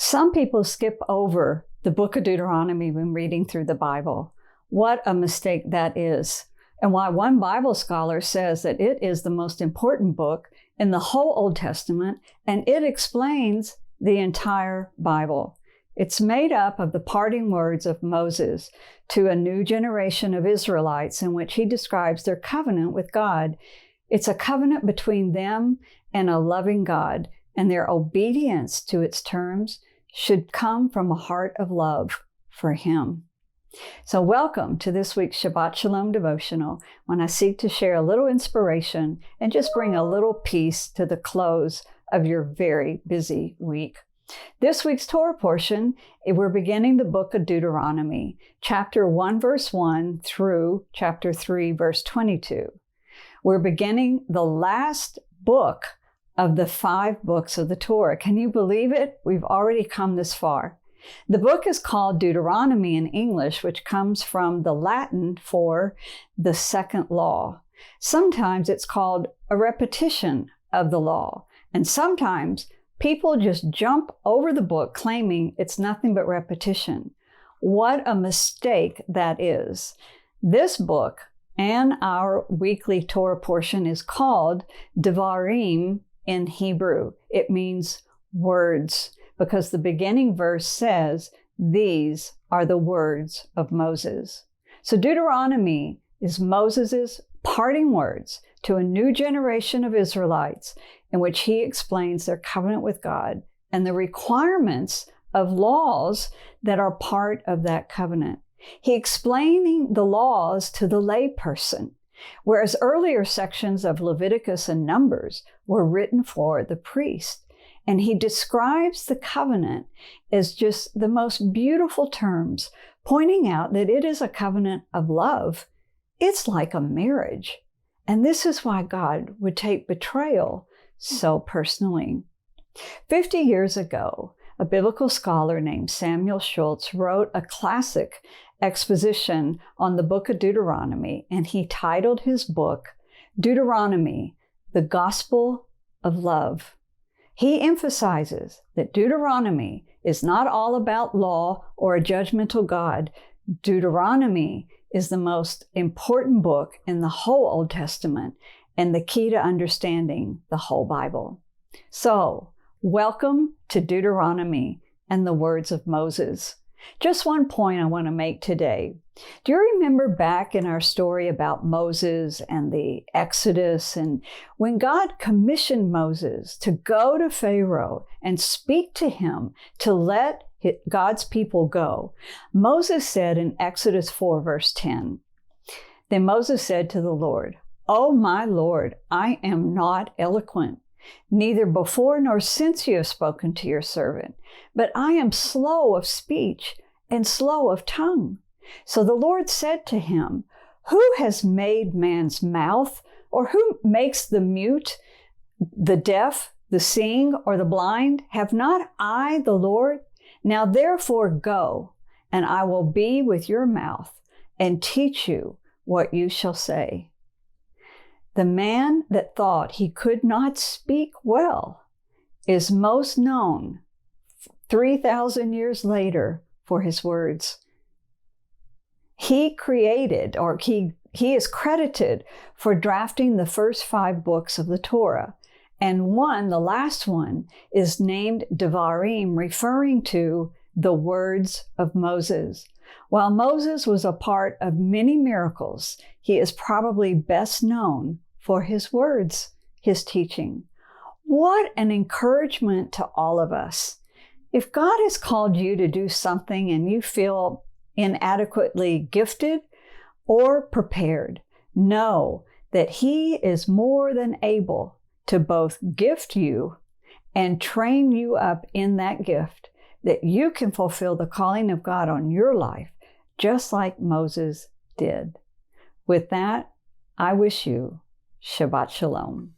Some people skip over the book of Deuteronomy when reading through the Bible. What a mistake that is, and why one Bible scholar says that it is the most important book in the whole Old Testament, and it explains the entire Bible. It's made up of the parting words of Moses to a new generation of Israelites in which he describes their covenant with God. It's a covenant between them and a loving God, and their obedience to its terms should come from a heart of love for Him. So welcome to this week's Shabbat Shalom devotional, when I seek to share a little inspiration and just bring a little peace to the close of your very busy week. This week's Torah portion, we're beginning the book of Deuteronomy, chapter 1, verse 1 through chapter 3, verse 22. We're beginning the last book of the 5 books of the Torah. Can you believe it? We've already come this far. The book is called Deuteronomy in English, which comes from the Latin for the second law. Sometimes it's called a repetition of the law, and sometimes people just jump over the book claiming it's nothing but repetition. What a mistake that is. This book and our weekly Torah portion is called Devarim in Hebrew. It means words, because the beginning verse says, "These are the words of Moses." So Deuteronomy is Moses' parting words to a new generation of Israelites in which he explains their covenant with God and the requirements of laws that are part of that covenant. He explaining the laws to the layperson, whereas earlier sections of Leviticus and Numbers were written for the priest. And he describes the covenant as just the most beautiful terms, pointing out that it is a covenant of love. It's like a marriage. And this is why God would take betrayal so personally. 50 years ago, a biblical scholar named Samuel Schultz wrote a classic exposition on the book of Deuteronomy, and he titled his book, Deuteronomy, the Gospel of Love. He emphasizes that Deuteronomy is not all about law or a judgmental God. Deuteronomy is the most important book in the whole Old Testament and the key to understanding the whole Bible. So, welcome to Deuteronomy and the words of Moses. Just one point I want to make today. Do you remember back in our story about Moses and the Exodus, and when God commissioned Moses to go to Pharaoh and speak to him to let God's people go? Moses said in Exodus 4, verse 10, "Then Moses said to the Lord, 'O my Lord, I am not eloquent, neither before nor since you have spoken to your servant, but I am slow of speech and slow of tongue.' So the Lord said to him, 'Who has made man's mouth, or who makes the mute, the deaf, the seeing, or the blind? Have not I the Lord? Now therefore go, and I will be with your mouth and teach you what you shall say.' The man that thought he could not speak well is most known 3,000 years later for his words. He created, or he is credited for drafting the first 5 books of the Torah. And the last one, is named Devarim, referring to the words of Moses. While Moses was a part of many miracles, he is probably best known for his words, his teaching. What an encouragement to all of us. If God has called you to do something and you feel inadequately gifted or prepared, know that He is more than able to both gift you and train you up in that gift, that you can fulfill the calling of God on your life, just like Moses did. With that, I wish you Shabbat Shalom.